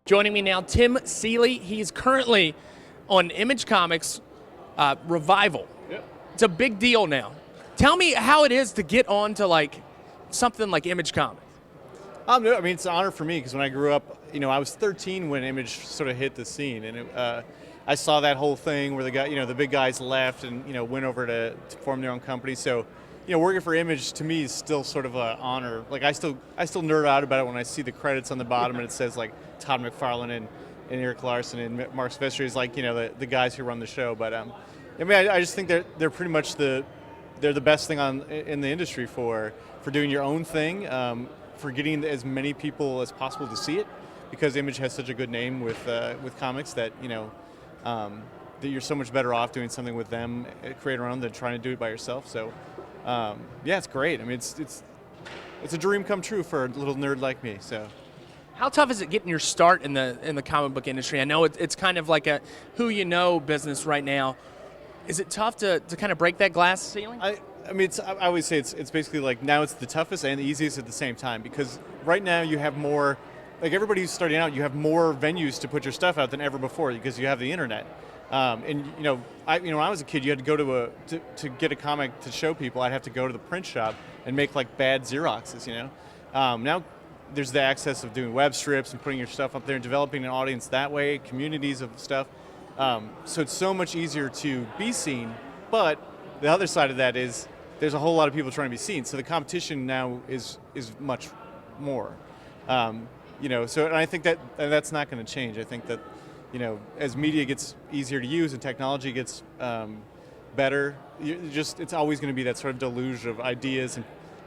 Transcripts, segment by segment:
Joining me now, Tim Seeley. He's currently on Image Comics Revival. Yep. It's a big deal now. Tell me how it is to get on to like something like Image Comics. I mean, it's an honor for me because when I grew up, I was 13 when Image sort of hit the scene, and I saw that whole thing where the big guys left and went over to form their own company. So, working for Image to me is still sort of an honor. Like I still nerd out about it when I see the credits on the bottom and it says like Todd McFarlane and Eric Larson and Mark Silvestri is like the guys who run the show. But I just think they're pretty much they're the best thing in the industry for doing your own thing, for getting as many people as possible to see it, because Image has such a good name with comics that that you're so much better off doing something with them, create around, than trying to do it by yourself. So it's great. I mean, it's a dream come true for a little nerd like me. So. How tough is it getting your start in the comic book industry? I know it's kind of like a who you know business right now. Is it tough to kind of break that glass ceiling? I always say it's basically like now it's the toughest and the easiest at the same time, because right now you have more, like everybody who's starting out, you have more venues to put your stuff out than ever before because you have the internet. When I was a kid, you had to go to get a comic to show people. I'd have to go to the print shop and make like bad Xeroxes. Now there's the access of doing web strips and putting your stuff up there and developing an audience that way, communities of stuff. So it's so much easier to be seen, but the other side of that is there's a whole lot of people trying to be seen. So the competition now is much more. And I think that's not going to change. I think that, as media gets easier to use and technology gets better, it's always going to be that sort of deluge of ideas,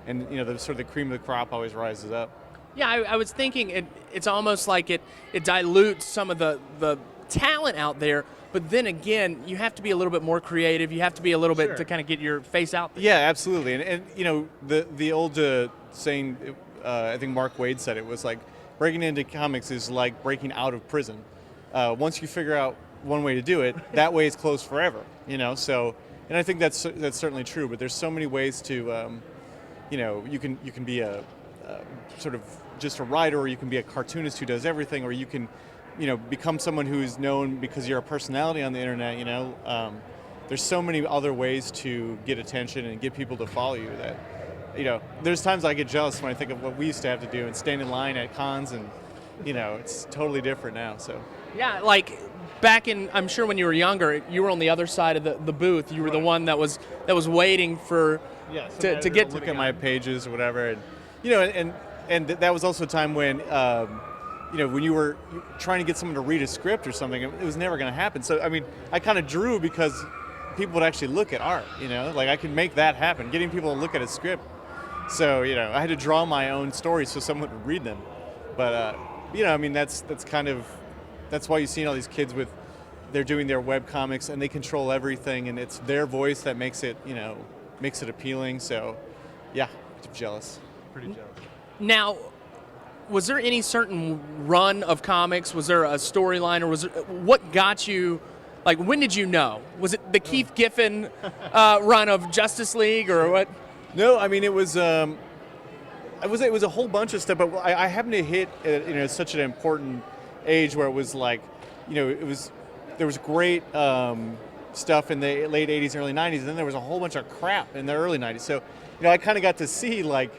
and the sort of the cream of the crop always rises up. Yeah, I was thinking it's almost like it dilutes some of the talent out there, but then again, you have to be a little bit more creative. You have to be a little bit to kind of get your face out there. Yeah, absolutely. And the old saying, I think Mark Waid said it, was like breaking into comics is like breaking out of prison. Once you figure out one way to do it, that way is closed forever. So, and I think that's certainly true. But there's so many ways to, you can be a sort of just a writer, or you can be a cartoonist who does everything, or you can, become someone who's known because you're a personality on the internet. There's so many other ways to get attention and get people to follow you that, there's times I get jealous when I think of what we used to have to do and stand in line at cons, and it's totally different now. So. Yeah, like back in, I'm sure when you were younger, you were on the other side of the booth. You were the one that was waiting for to get to look at my pages or whatever, and that was also a time when when you were trying to get someone to read a script or something, it was never going to happen. So I mean, I kind of drew because people would actually look at art. Like I could make that happen, getting people to look at a script. So I had to draw my own stories so someone would read them. But that's why you see all these kids they're doing their web comics and they control everything, and it's their voice that makes it appealing. So yeah, I'm jealous. Pretty jealous. Now, was there any certain run of comics? Was there a storyline, or what got you? Like, when did you know? Was it the Keith Giffen run of Justice League, or what? No, I mean it was a whole bunch of stuff. But I happened to hit such an important age where it was like, there was great stuff in the late '80s, early '90s, and then there was a whole bunch of crap in the early '90s. So I kind of got to see like,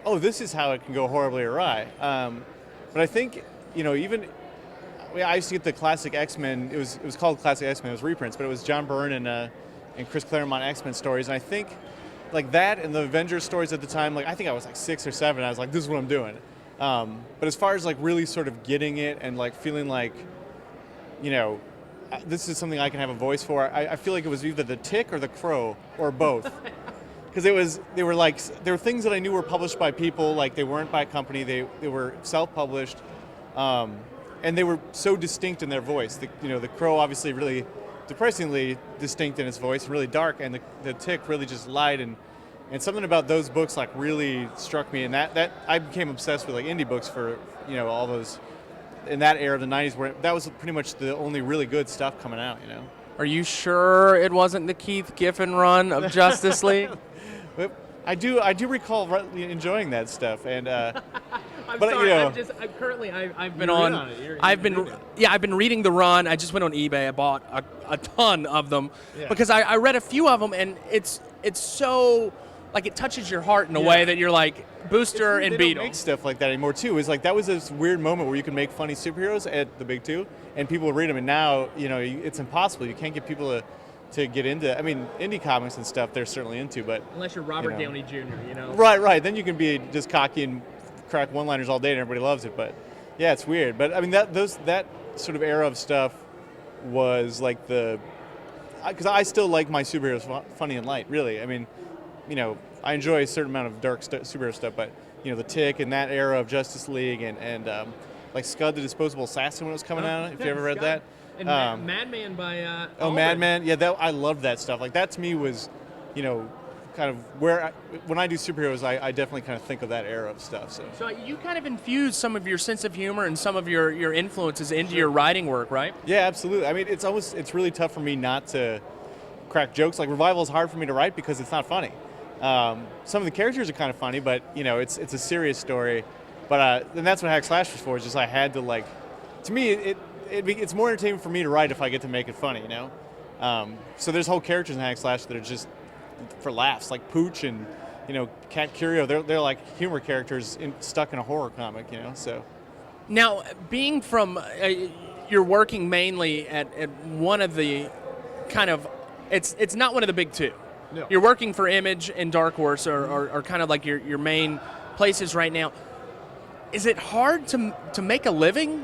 oh, this is how it can go horribly awry. But I think, I used to get the classic X-Men. It was called Classic X-Men. It was reprints, but it was John Byrne and Chris Claremont X-Men stories. And I think like that and the Avengers stories at the time, like I think I was like 6 or 7. I was like, this is what I'm doing. But as far as like really sort of getting it and like feeling like, this is something I can have a voice for, I feel like it was either the Tick or the Crow or both. Because they were things that I knew were published by people, like they weren't by a company, they were self-published, and they were so distinct in their voice. The Crow obviously really depressingly distinct in its voice, really dark, and the Tick really just light, and something about those books like really struck me, and that I became obsessed with like indie books for all those in that era of the '90s, where that was pretty much the only really good stuff coming out. Are you sure it wasn't the Keith Giffen run of Justice League? I do recall enjoying that stuff, and I'm But, sorry. you know, I've been You're on. in on it. You're I've been reading it. yeah. I've been reading the run. I just went on eBay. I bought a ton of them Yeah. because I read a few of them, and it's so like it touches your heart in a Yeah. way that you're like Booster They and don't Beetle. make stuff like that anymore too. It's like that was this weird moment where you could make funny superheroes at the big two, and people would read them. And now, it's impossible. You can't get people to get into. I mean, indie comics and stuff they're certainly into, but Unless you're Robert know. Downey Jr. right. Then you can be just cocky and crack one-liners all day, and everybody loves it. But yeah, it's weird. But I mean, that sort of era of stuff was like because I still like my superheroes funny and light. Really, I mean, I enjoy a certain amount of dark superhero stuff, but the Tick and that era of Justice League and like Scud the Disposable Assassin when it was coming out. If you ever read that. And Madman by Madman, yeah, I loved that stuff. Like that to me was, kind of where when I do superheroes, I definitely kind of think of that era of stuff. So you kind of infuse some of your sense of humor and some of your influences into your writing work, right? Yeah, absolutely. I mean, it's really tough for me not to crack jokes. Like Revival is hard for me to write because it's not funny. Some of the characters are kind of funny, but it's a serious story. But and that's what Hack Slash was for. Is just I had to to me it's more entertaining for me to write if I get to make it funny, So there's whole characters in Hack Slash that are just for laughs, like Pooch and Cat Curio. They're like humor characters stuck in a horror comic, So Now, being from, you're working mainly at one of the kind of, it's not one of the big two. No. You're working for Image and Dark Horse are kind of like your main places right now. Is it hard to make a living?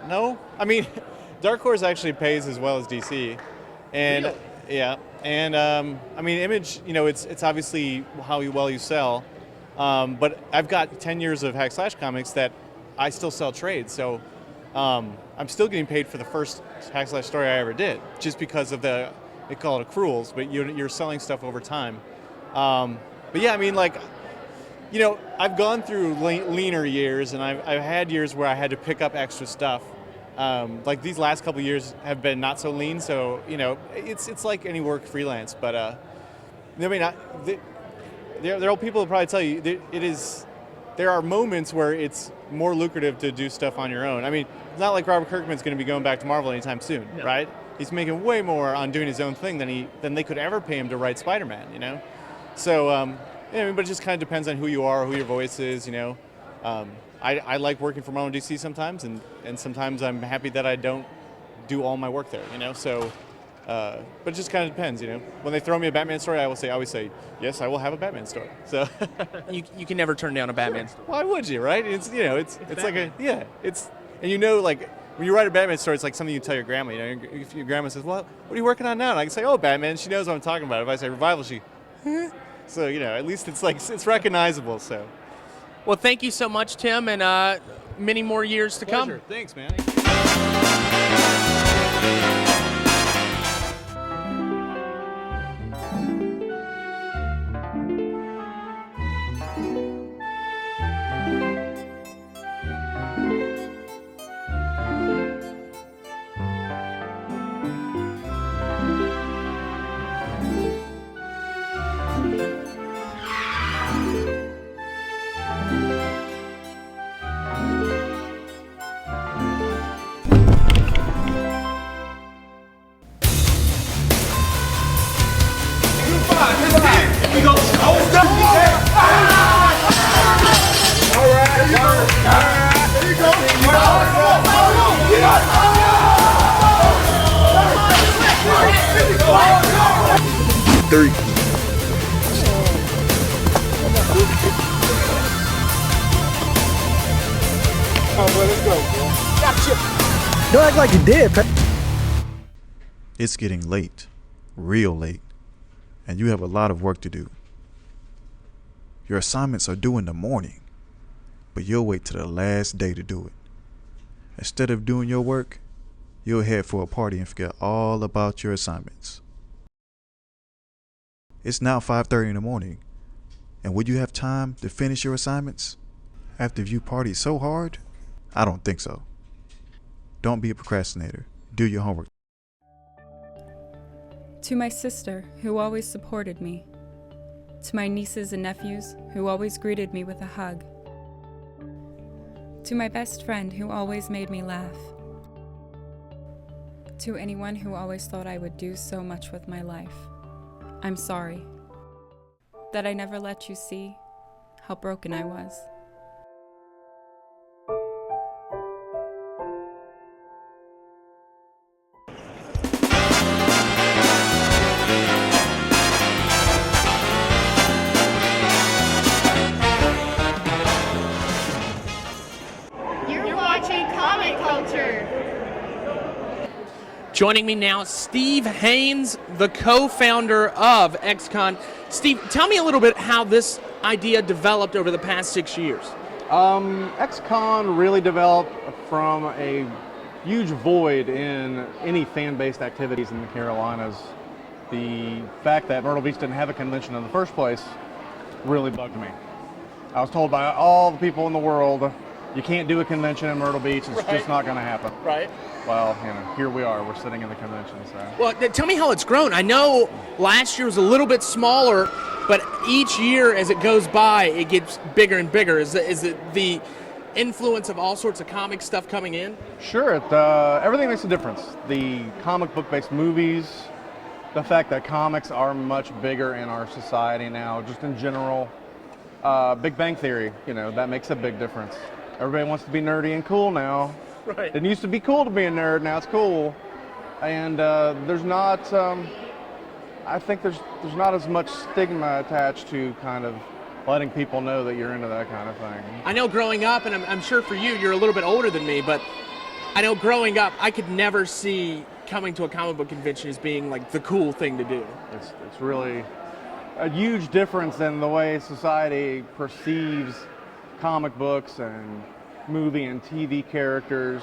No. I mean, Dark Horse actually pays as well as DC, and Really? yeah, and I mean, Image. It's obviously how well you sell, but I've got 10 years of Hack Slash comics that I still sell trades, so I'm still getting paid for the first Hack Slash story I ever did, just because of they call it accruals, but you're selling stuff over time. But yeah, I mean, I've gone through leaner years, and I've had years where I had to pick up extra stuff. Like these last couple of years have been not so lean, so it's like any work freelance. But I mean, there are people that probably tell you there are moments where it's more lucrative to do stuff on your own. I mean, it's not like Robert Kirkman's going to be going back to Marvel anytime soon, No. right? He's making way more on doing his own thing than they could ever pay him to write Spider-Man, So, I mean, but it just kind of depends on who you are, who your voice is, I like working for Marvel and DC sometimes, and sometimes I'm happy that I don't do all my work there, So, but it just kind of depends, When they throw me a Batman story, I always say, yes, I will have a Batman story. So, You can never turn down a Batman story. why would you, right? It's like and when you write a Batman story, it's like something you tell your grandma. If your grandma says, "Well, what are you working on now?" And I can say, "Oh, Batman." She knows what I'm talking about. If I say Revival, she, so at least it's recognizable. So, Well, thank you so much, Tim, and many more years to come. Thanks, man. Don't act like you did, It's getting late, real late, and you have a lot of work to do. Your assignments are due in the morning, but you'll wait till the last day to do it. Instead of doing your work, you'll head for a party and forget all about your assignments. It's now 5:30 in the morning, and would you have time to finish your assignments after you partied so hard? I don't think so. Don't be a procrastinator. Do your homework. To my sister, who always supported me. To my nieces and nephews, who always greeted me with a hug. To my best friend who always made me laugh. To anyone who always thought I would do so much with my life. I'm sorry that I never let you see how broken I was. You're watching Comic Culture. Joining me now, Steve Haynes, the co-founder of XCON. Steve, tell me a little bit how this idea developed over the past 6 years. XCON really developed from a huge void in any fan-based activities in the Carolinas. The fact that Myrtle Beach didn't have a convention in the first place really bugged me. I was told by all the people in the world, you can't do a convention in Myrtle Beach, it's just not going to happen. Right. Well, here we are, we're sitting in the convention. So. Well, tell me how it's grown. I know last year was a little bit smaller, but each year as it goes by, it gets bigger and bigger. Is it the influence of all sorts of comic stuff coming in? Sure, everything makes a difference. The comic book-based movies, the fact that comics are much bigger in our society now, just in general. Big Bang Theory, that makes a big difference. Everybody wants to be nerdy and cool now. Right. It used to be cool to be a nerd, now it's cool. And there's not, I think there's not as much stigma attached to kind of letting people know that you're into that kind of thing. I know growing up, and I'm sure for you, you're a little bit older than me, but I know growing up, I could never see coming to a comic book convention as being like the cool thing to do. It's really a huge difference in the way society perceives comic books and movie and TV characters,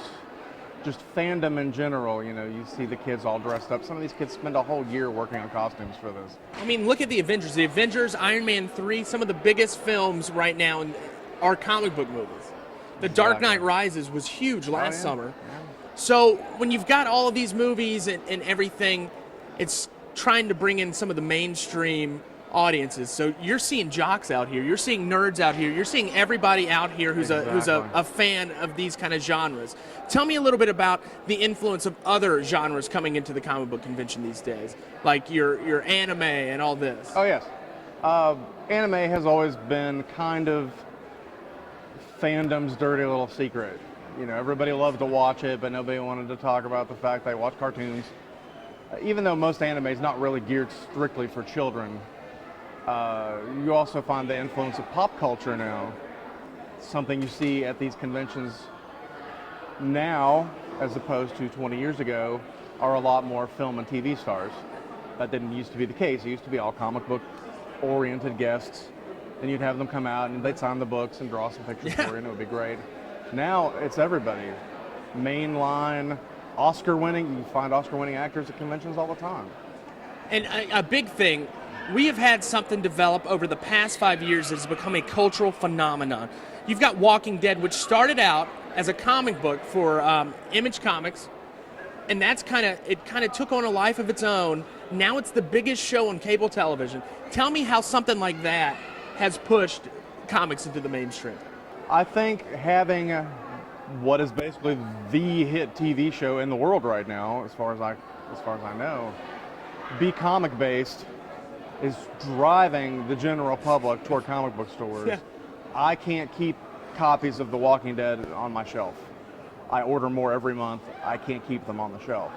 just fandom in general. You see the kids all dressed up. Some of these kids spend a whole year working on costumes for this. I mean, look at the Avengers. The Avengers, Iron Man 3, some of the biggest films right now are comic book movies. The Dark Knight Rises was huge last summer. Yeah. So when you've got all of these movies and everything, it's trying to bring in some of the mainstream audiences. So you're seeing jocks out here, you're seeing nerds out here, you're seeing everybody out here who's a fan of these kind of genres. Tell me a little bit about the influence of other genres coming into the comic book convention these days, like your anime and all this. Oh yes, anime has always been kind of fandom's dirty little secret. Everybody loved to watch it, but nobody wanted to talk about the fact they watch cartoons. Even though most anime is not really geared strictly for children, you also find the influence of pop culture now. Something you see at these conventions now, as opposed to 20 years ago, are a lot more film and TV stars. That didn't used to be the case. It used to be all comic book oriented guests. Then you'd have them come out and they'd sign the books and draw some pictures for you, and it would be great. Now it's everybody. Mainline, Oscar-winning. You can find Oscar-winning actors at conventions all the time. And a big thing, we have had something develop over the past 5 years that has become a cultural phenomenon. You've got Walking Dead, which started out as a comic book for Image Comics, and it kind of took on a life of its own. Now it's the biggest show on cable television. Tell me how something like that has pushed comics into the mainstream. I think having what is basically the hit TV show in the world right now, as far as I know, be comic based, is driving the general public toward comic book stores. Yeah. I can't keep copies of The Walking Dead on my shelf. I order more every month. I can't keep them on the shelf.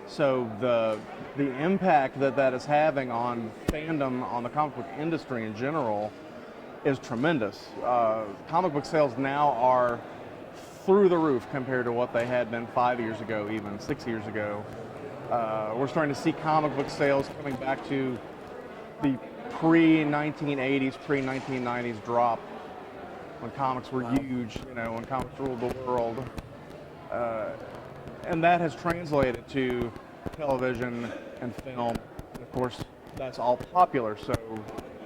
So the impact that is having on fandom, on the comic book industry in general, is tremendous. Comic book sales now are through the roof compared to what they had been 5 years ago, even 6 years ago. We're starting to see comic book sales coming back to the pre-1980s, pre-1990s drop, when comics were huge, when comics ruled the world. And that has translated to television and film. And of course, that's all popular, so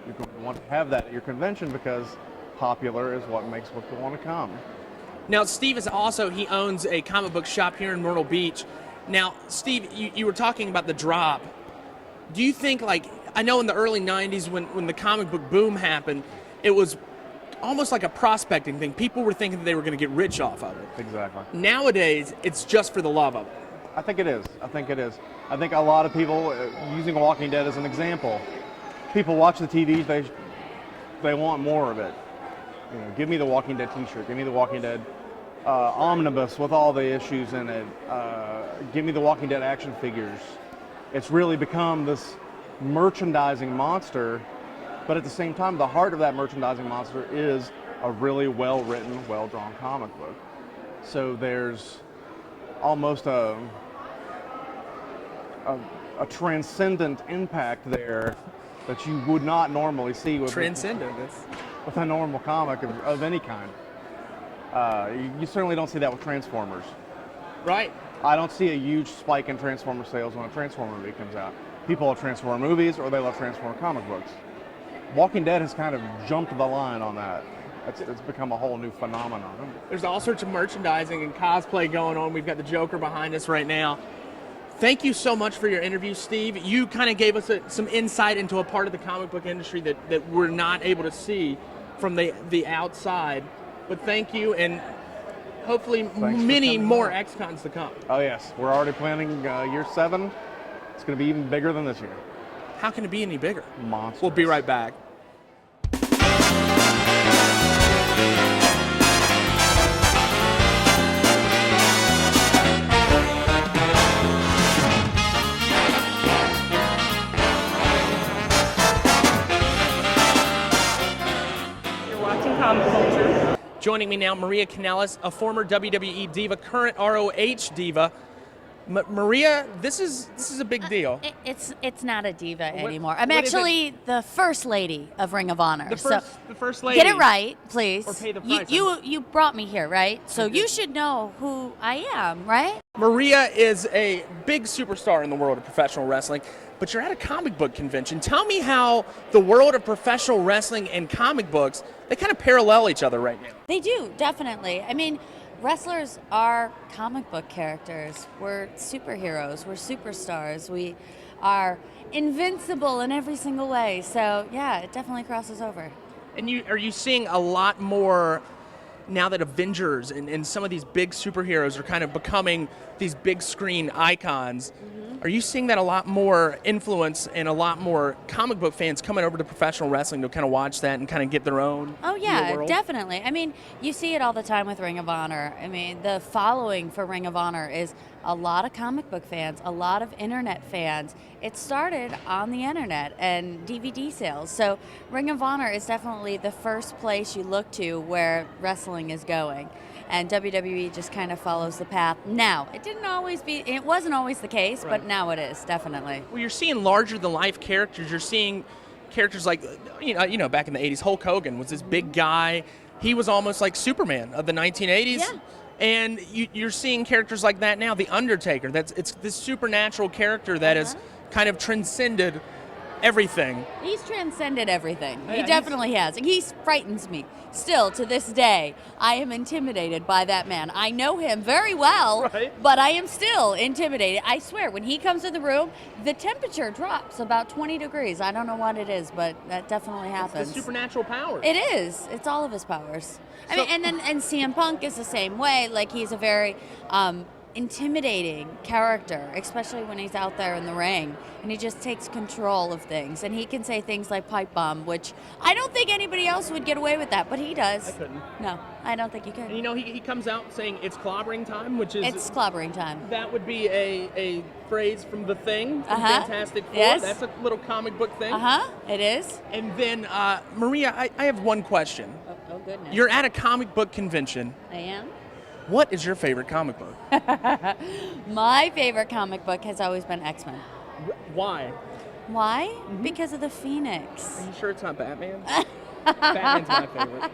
you're going to want to have that at your convention because popular is what makes people want to come. Now, Steve he owns a comic book shop here in Myrtle Beach. Now, Steve, you were talking about the drop. Do you think, I know in the early 90s when the comic book boom happened, it was almost like a prospecting thing. People were thinking that they were going to get rich off of it. Exactly. Nowadays, it's just for the love of it. I think it is. I think a lot of people, using Walking Dead as an example, people watch the TV, they want more of it. You know, give me the Walking Dead T-shirt. Give me the Walking Dead omnibus with all the issues in it. Give me the Walking Dead action figures. It's really become this merchandising monster, but at the same time, the heart of that merchandising monster is a really well-written, well-drawn comic book. So there's almost a transcendent impact there that you would not normally see with a normal comic of any kind. You certainly don't see that with Transformers. Right. I don't see a huge spike in Transformer sales when a Transformer movie comes out. People love Transformer movies or they love Transformer comic books. Walking Dead has kind of jumped the line on that. It's become a whole new phenomenon. There's all sorts of merchandising and cosplay going on. We've got the Joker behind us right now. Thank you so much for your interview, Steve. You kind of gave us some insight into a part of the comic book industry that we're not able to see from the outside. But thank you, and hopefully many more XCons to come. Oh yes, we're already planning year 7. It's going to be even bigger than this year. How can it be any bigger? Monsters. We'll be right back. You're watching Comic Culture. Joining me now, Maria Kanellis, a former WWE diva, current ROH diva. Maria, this is a big deal. It's not a diva anymore. I'm what actually the first lady of Ring of Honor. The first lady. Get it right, please. Or pay the price. You brought me here, right? So you should know who I am, right? Maria is a big superstar in the world of professional wrestling, but you're at a comic book convention. Tell me how the world of professional wrestling and comic books, they kind of parallel each other right now. They do, definitely. I mean, wrestlers are comic book characters. We're superheroes. We're superstars. We are invincible in every single way. So, yeah, it definitely crosses over. And are you seeing a lot more now that Avengers and some of these big superheroes are kind of becoming these big screen icons? Are you seeing that a lot more influence and a lot more comic book fans coming over to professional wrestling to kind of watch that and kind of get their own? Oh, yeah, world? definitely. I mean, you see it all the time with Ring of Honor. I mean, the following for Ring of Honor is a lot of comic book fans, a lot of internet fans. It started on the internet and DVD sales. So Ring of Honor is definitely the first place you look to where wrestling is going. And WWE just kind of follows the path. Now, it wasn't always the case, Right. but now it is, definitely. Well, you're seeing larger than life characters. You're seeing characters like, you know, back in the 80s, Hulk Hogan was this big guy. He was almost like Superman of the 1980s. Yeah. And you're seeing characters like that now. The Undertaker, it's this supernatural character that has kind of transcended everything. He's transcended everything. Yeah, He definitely has. He frightens me. Still, to this day, I am intimidated by that man. I know him very well, Right. but I am still intimidated. I swear, when he comes to the room, the temperature drops about 20 degrees. I don't know what it is, but that definitely happens. The supernatural power. It is. It's all of his powers. I mean, and CM Punk is the same way. Like, he's a very intimidating character, especially when he's out there in the ring, and he just takes control of things. And he can say things like pipe bomb, which I don't think anybody else would get away with that, but he does. I couldn't. No, I don't think you could. And you know, he comes out saying it's clobbering time, which is It's clobbering time. that would be a phrase from The Thing, from Uh-huh. Fantastic Four. Yes. That's a little comic book thing. It is. And then, Maria, I have one question. Oh, goodness. You're at a comic book convention. I am. What is your favorite comic book? My favorite comic book has always been X-Men. Why? Why? Because of the Phoenix. Are you sure it's not Batman? Batman's my favorite.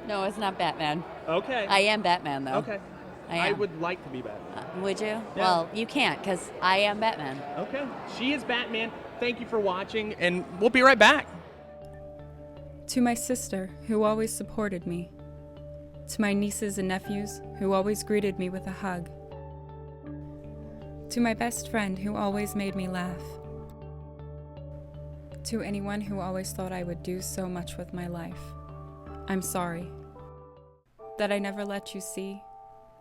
No, it's not Batman. Okay. I am Batman, though. Okay. I am. would like to be Batman. Would you? Well, you can't, because I am Batman. Okay. She is Batman. Thank you for watching, and we'll be right back. To my sister, who always supported me. To my nieces and nephews, who always greeted me with a hug. To my best friend, who always made me laugh. To anyone who always thought I would do so much with my life. I'm sorry that I never let you see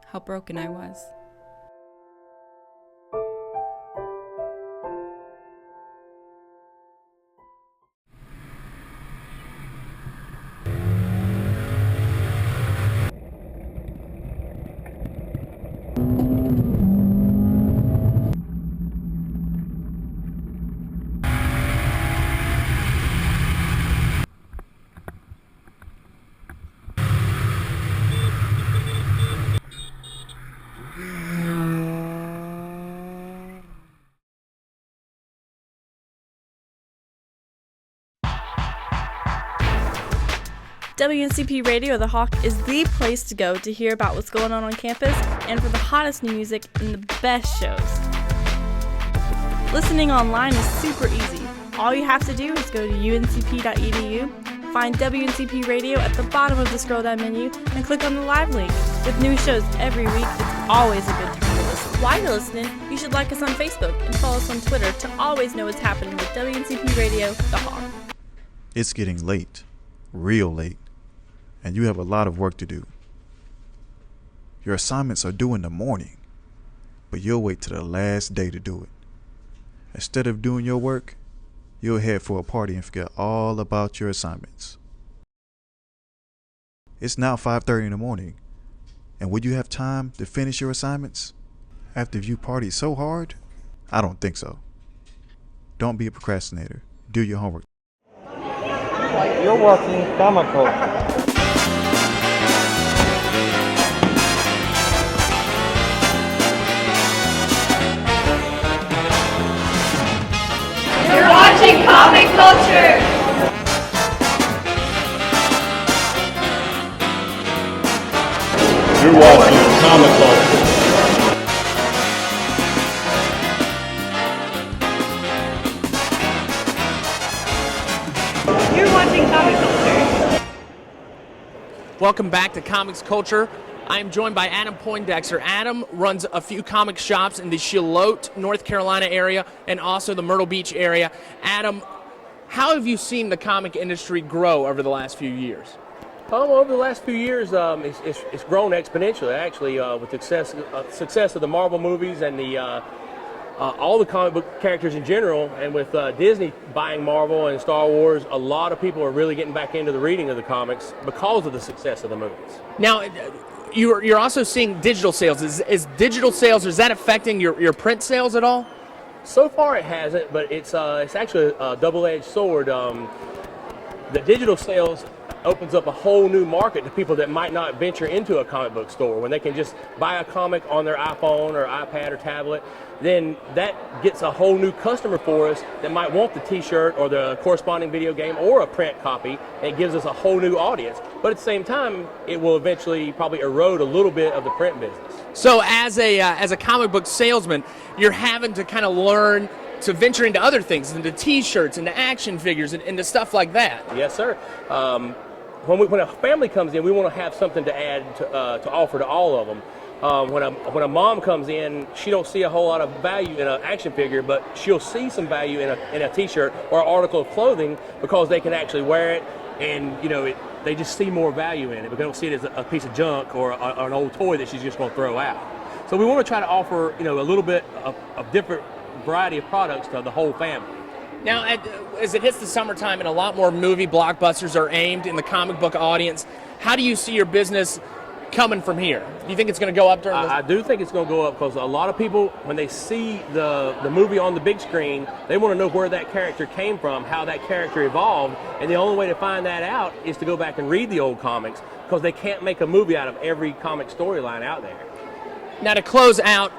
how broken I was. WNCP Radio The Hawk is the place to go to hear about what's going on campus and for the hottest new music and the best shows. Listening online is super easy. All you have to do is go to uncp.edu, find WNCP Radio at the bottom of the scroll down menu, and click on the live link. With new shows every week, it's always a good time to listen. While you're listening, you should like us on Facebook and follow us on Twitter to always know what's happening with WNCP Radio The Hawk. It's getting late, real late, and you have a lot of work to do. Your assignments are due in the morning, but you'll wait till the last day to do it. Instead of doing your work, you'll head for a party and forget all about your assignments. It's now 5:30 in the morning, and would you have time to finish your assignments after you partied so hard? I don't think so. Don't be a procrastinator. Do your homework. You're watching Comic Culture. You're watching Comic Culture. You're watching Comic Culture. You're watching Comic Culture. Welcome back to Comics Culture. I am joined by Adam Poindexter. Adam runs a few comic shops in the Charlotte, North Carolina area and also the Myrtle Beach area. Adam, how have you seen the comic industry grow over the last few years? Over the last few years, it's grown exponentially, actually, with the success of the Marvel movies and the all the comic book characters in general, and with Disney buying Marvel and Star Wars, a lot of people are really getting back into the reading of the comics because of the success of the movies. Now, you're also seeing digital sales. Is digital sales, is that affecting your print sales at all? So far it hasn't, but it's actually a double-edged sword. The digital sales opens up a whole new market to people that might not venture into a comic book store. When they can just buy a comic on their iPhone or iPad or tablet, then that gets a whole new customer for us that might want the t-shirt or the corresponding video game or a print copy, and it gives us a whole new audience. But at the same time, it will eventually probably erode a little bit of the print business. So as a comic book salesman, you're having to kind of learn to venture into other things, into t-shirts, into action figures, and into stuff like that. Yes, sir. When a family comes in, we want to have something to add to offer to all of them. When a mom comes in, she don't see a whole lot of value in an action figure, but she'll see some value in a t-shirt or an article of clothing because they can actually wear it, and they just see more value in it, but they don't see it as a piece of junk or an old toy that she's just going to throw out. So we want to try to offer a little bit of different variety of products to the whole family. Now, as it hits the summertime and a lot more movie blockbusters are aimed in the comic book audience, how do you see your business coming from here? Do you think it's going to go up during I do think it's going to go up because a lot of people, when they see the movie on the big screen, they want to know where that character came from, how that character evolved, and the only way to find that out is to go back and read the old comics because they can't make a movie out of every comic storyline out there. Now, to close out,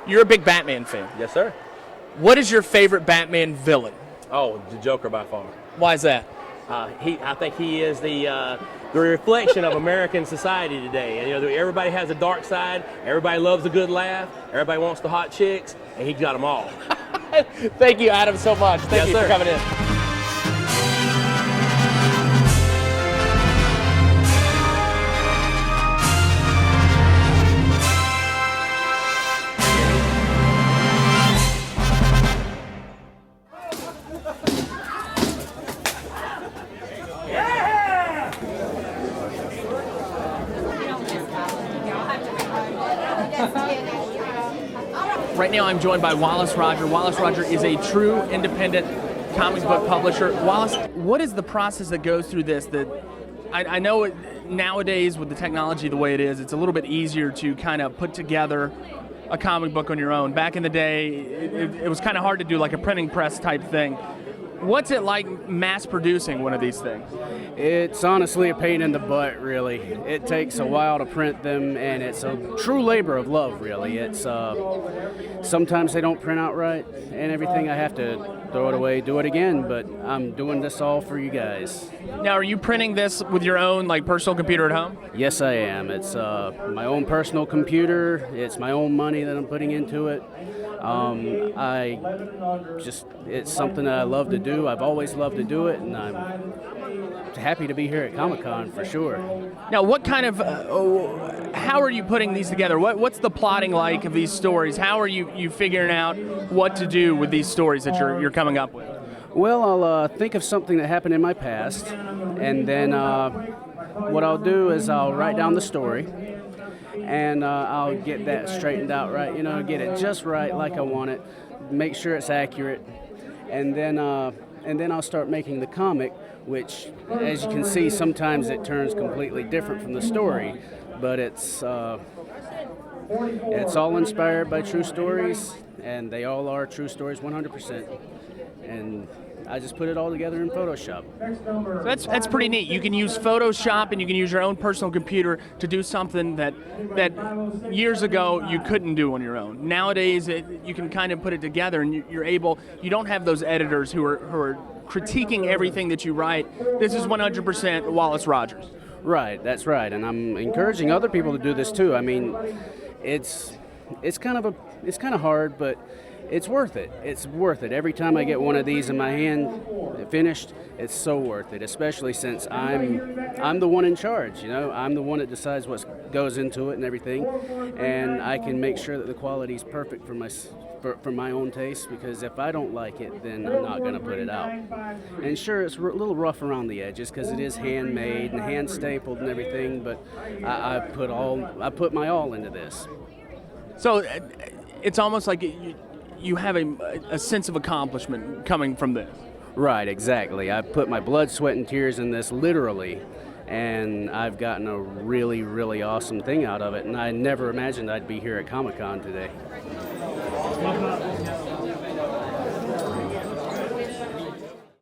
you're a big Batman fan. Yes, sir. What is your favorite Batman villain? Oh, the Joker by far. Why is that? I think he is the reflection of American society today. And, everybody has a dark side. Everybody loves a good laugh. Everybody wants the hot chicks, and he's got them all. Thank you, Adam, so much. Thank you for coming in. Right now I'm joined by Wallace Roger. Wallace Roger is a true independent comic book publisher. Wallace, what is the process that goes through this? That I know nowadays with the technology the way it is, it's a little bit easier to kind of put together a comic book on your own. Back in the day, it was kind of hard to do, like a printing press type thing. What's it like mass producing one of these things? It's honestly a pain in the butt, really. It takes a while to print them, and it's a true labor of love, really. It's sometimes they don't print out right and everything. I have to throw it away, do it again, but I'm doing this all for you guys. Now, are you printing this with your own personal computer at home? Yes, I am. It's my own personal computer. It's my own money that I'm putting into it. It's something that I love to do. I've always loved to do it, and I'm happy to be here at Comic-Con for sure. Now, what kind of, how are you putting these together? What's the plotting like of these stories? How are you figuring out what to do with these stories that you're coming up with? Well, I'll think of something that happened in my past, and then what I'll do is I'll write down the story, and I'll get that straightened out right, get it just right like I want it, make sure it's accurate, and then I'll start making the comic, which, as you can see, sometimes it turns completely different from the story, but it's all inspired by true stories, and they all are true stories 100%, and I just put it all together in Photoshop. So that's pretty neat. You can use Photoshop and you can use your own personal computer to do something that years ago you couldn't do on your own. Nowadays, you can kind of put it together, and you don't have those editors who are critiquing everything that you write. This is 100% Wallace Rogers. Right, that's right, and I'm encouraging other people to do this too. I mean, it's kind of hard, but it's worth it. It's worth it. Every time I get one of these in my hand finished, it's so worth it, especially since I'm the one in charge, I'm the one that decides what goes into it and everything, and I can make sure that the quality is perfect for my own taste, because if I don't like it, then I'm not going to put it out. And sure, it's a little rough around the edges because it is handmade and hand stapled and everything, but I put my all into this. So it's almost like you have a sense of accomplishment coming from this. Right, exactly. I put my blood, sweat, and tears in this literally, and I've gotten a really, really awesome thing out of it, and I never imagined I'd be here at Comic-Con today.